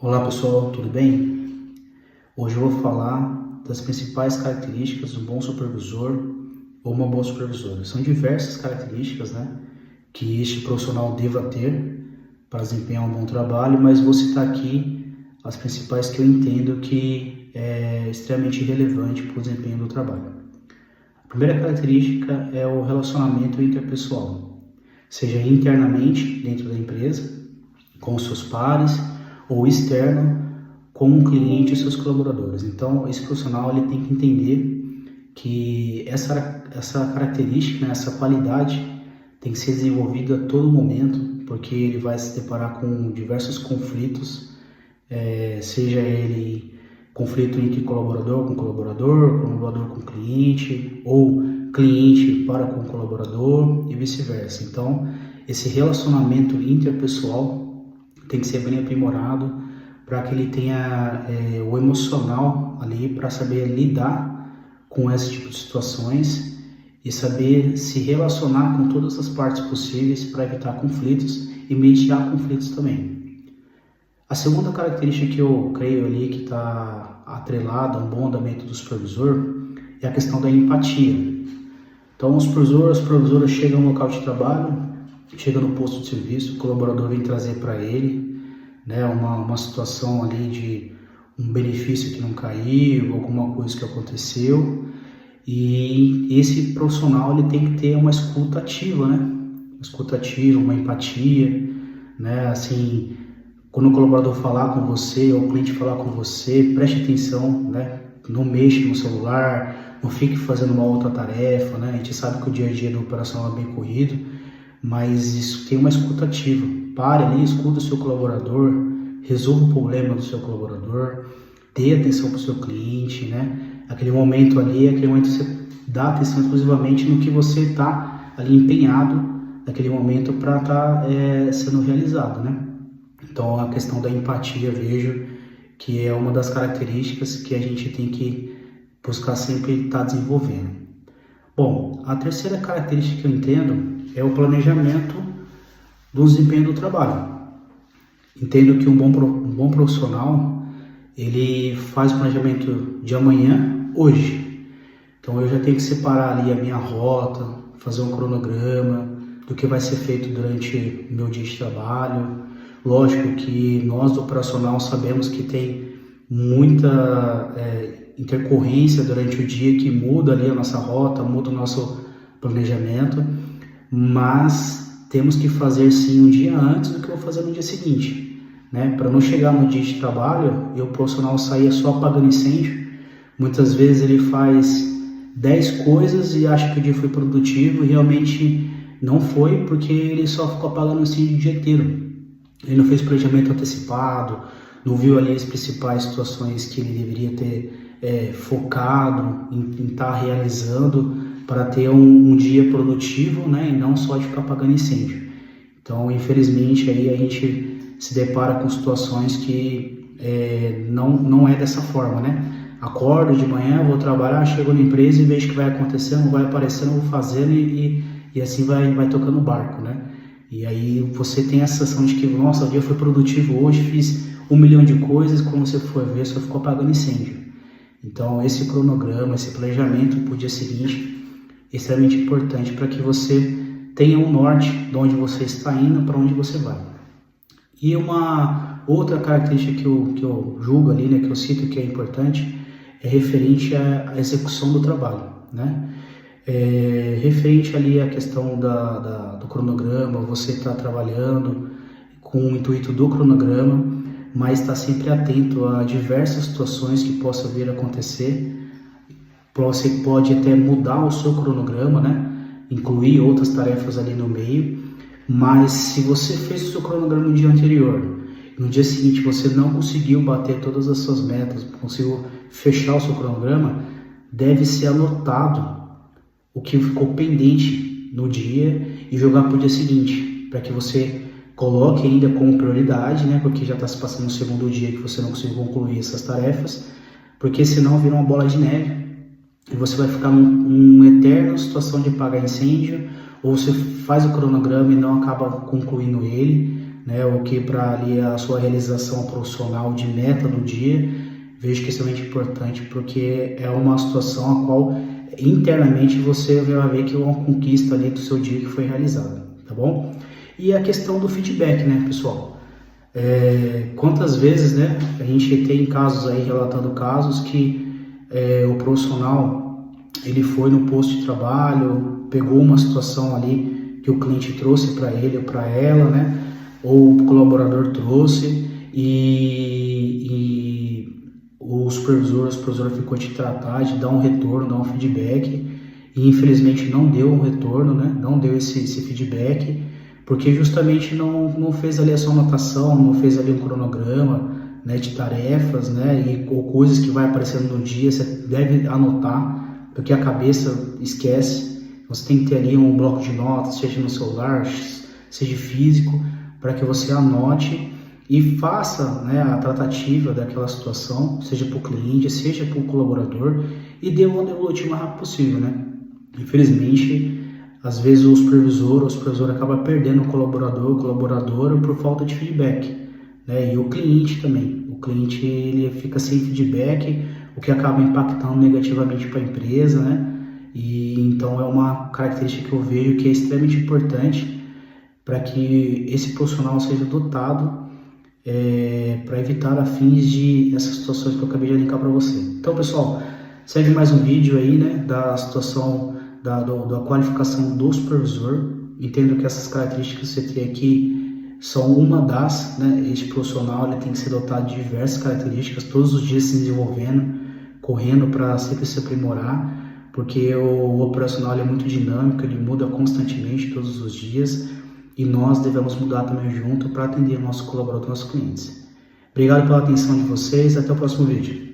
Olá pessoal, tudo bem? Hoje eu vou falar das principais características de um bom supervisor ou uma boa supervisora. São diversas características, que este profissional deva ter para desempenhar um bom trabalho, mas vou citar aqui as principais que eu entendo que é extremamente relevante para o desempenho do trabalho. A primeira característica é o relacionamento interpessoal, seja internamente dentro da empresa, com os seus pares, ou externo com o cliente e seus colaboradores. Então, esse profissional ele tem que entender que essa característica, essa qualidade tem que ser desenvolvida a todo momento, porque ele vai se deparar com diversos conflitos, seja ele conflito entre colaborador com colaborador com cliente, ou cliente para com colaborador e vice-versa. Então, esse relacionamento interpessoal tem que ser bem aprimorado para que ele tenha o emocional ali para saber lidar com esse tipo de situações e saber se relacionar com todas as partes possíveis para evitar conflitos e mediar conflitos também. A segunda característica que eu creio ali que está atrelada a um bom andamento do supervisor é a questão da empatia. Então, o supervisor, a supervisora chega no local de trabalho, chega no posto de serviço, o colaborador vem trazer para ele uma situação ali de um benefício que não caiu, alguma coisa que aconteceu, e esse profissional ele tem que ter uma escuta ativa, uma escuta ativa, uma empatia, assim, quando o colaborador falar com você ou o cliente falar com você, preste atenção, não mexa no celular, não fique fazendo uma outra tarefa, a gente sabe que o dia a dia do operacional é bem corrido, mas isso tem uma escuta ativa. Pare ali, escuta o seu colaborador, resolva o problema do seu colaborador, dê atenção para o seu cliente, Aquele momento ali, aquele momento que você dá atenção exclusivamente no que você está ali empenhado naquele momento para estar sendo realizado, Então, a questão da empatia, vejo que é uma das características que a gente tem que buscar sempre estar desenvolvendo. Bom, a terceira característica que eu entendo é o planejamento do desempenho do trabalho. Entendo que um bom profissional, ele faz o planejamento de amanhã, hoje. Então eu já tenho que separar ali a minha rota, fazer um cronograma do que vai ser feito durante o meu dia de trabalho. Lógico que nós do operacional sabemos que tem muita intercorrência durante o dia que muda ali a nossa rota, muda o nosso planejamento, mas temos que fazer sim um dia antes do que eu vou fazer no dia seguinte, para não chegar no dia de trabalho e o profissional sair só apagando incêndio. Muitas vezes ele faz 10 coisas e acha que o dia foi produtivo e realmente não foi, porque ele só ficou apagando incêndio o dia inteiro. Ele não fez planejamento antecipado, não viu ali as principais situações que ele deveria ter focado em estar realizando para ter um dia produtivo, e não só de ficar apagando incêndio. Então, infelizmente, aí a gente se depara com situações que não é dessa forma, Acordo de manhã, vou trabalhar, chego na empresa e vejo que vai acontecendo, vai aparecendo, vou fazendo e assim vai tocando o barco, E aí você tem a sensação de que, nossa, o dia foi produtivo hoje, fiz 1 milhão de coisas, quando você for ver, só ficou apagando incêndio. Então, esse cronograma, esse planejamento para o dia seguinte é extremamente importante para que você tenha um norte de onde você está indo, para onde você vai. E uma outra característica que eu julgo ali, que eu cito que é importante, é referente à execução do trabalho, referente ali à questão do cronograma, você está trabalhando com o intuito do cronograma, mas está sempre atento a diversas situações que possam vir a acontecer. Você pode até mudar o seu cronograma, incluir outras tarefas ali no meio, mas se você fez o seu cronograma no dia anterior, no dia seguinte você não conseguiu bater todas as suas metas, conseguiu fechar o seu cronograma, deve ser anotado o que ficou pendente no dia e jogar para o dia seguinte, para que você coloque ainda como prioridade, porque já está se passando o segundo dia que você não conseguiu concluir essas tarefas, porque senão vira uma bola de neve e você vai ficar numa eterna situação de apagar incêndio, ou você faz o cronograma e não acaba concluindo ele, né, o que para ali a sua realização profissional de meta do dia, vejo que é extremamente importante, porque é uma situação a qual internamente você vai ver que é uma conquista ali do seu dia que foi realizada, tá bom? E a questão do feedback, né, pessoal? Quantas vezes, né, a gente tem casos aí, relatando casos que o profissional, ele foi no posto de trabalho, pegou uma situação ali que o cliente trouxe para ele ou para ela, né, ou o colaborador trouxe e o supervisor ficou de tratar, de dar um retorno, dar um feedback, e infelizmente não deu um retorno, né, não deu esse feedback, porque justamente não fez ali a sua anotação, não fez ali um cronograma, né, de tarefas, né, ou coisas que vai aparecendo no dia, você deve anotar, porque a cabeça esquece. Você tem que ter ali um bloco de notas, seja no celular, seja físico, para que você anote e faça, né, a tratativa daquela situação, seja para o cliente, seja para o colaborador, e dê uma devolutiva o mais rápido possível, né. Infelizmente, às vezes o supervisor acaba perdendo o colaboradora por falta de feedback, né? E o cliente também. O cliente, ele fica sem feedback, o que acaba impactando negativamente para a empresa, né? E então é uma característica que eu vejo que é extremamente importante para que esse profissional seja dotado para evitar a fins de essas situações que eu acabei de linkar para você. Então, pessoal, segue mais um vídeo aí, né, da situação da qualificação do supervisor. Entendo que essas características que você tem aqui são uma das, né, este profissional ele tem que ser dotado de diversas características, todos os dias se desenvolvendo, correndo para sempre se aprimorar, porque o operacional é muito dinâmico, ele muda constantemente todos os dias, e nós devemos mudar também junto para atender o nosso colaborador, nossos clientes. Obrigado pela atenção de vocês, até o próximo vídeo.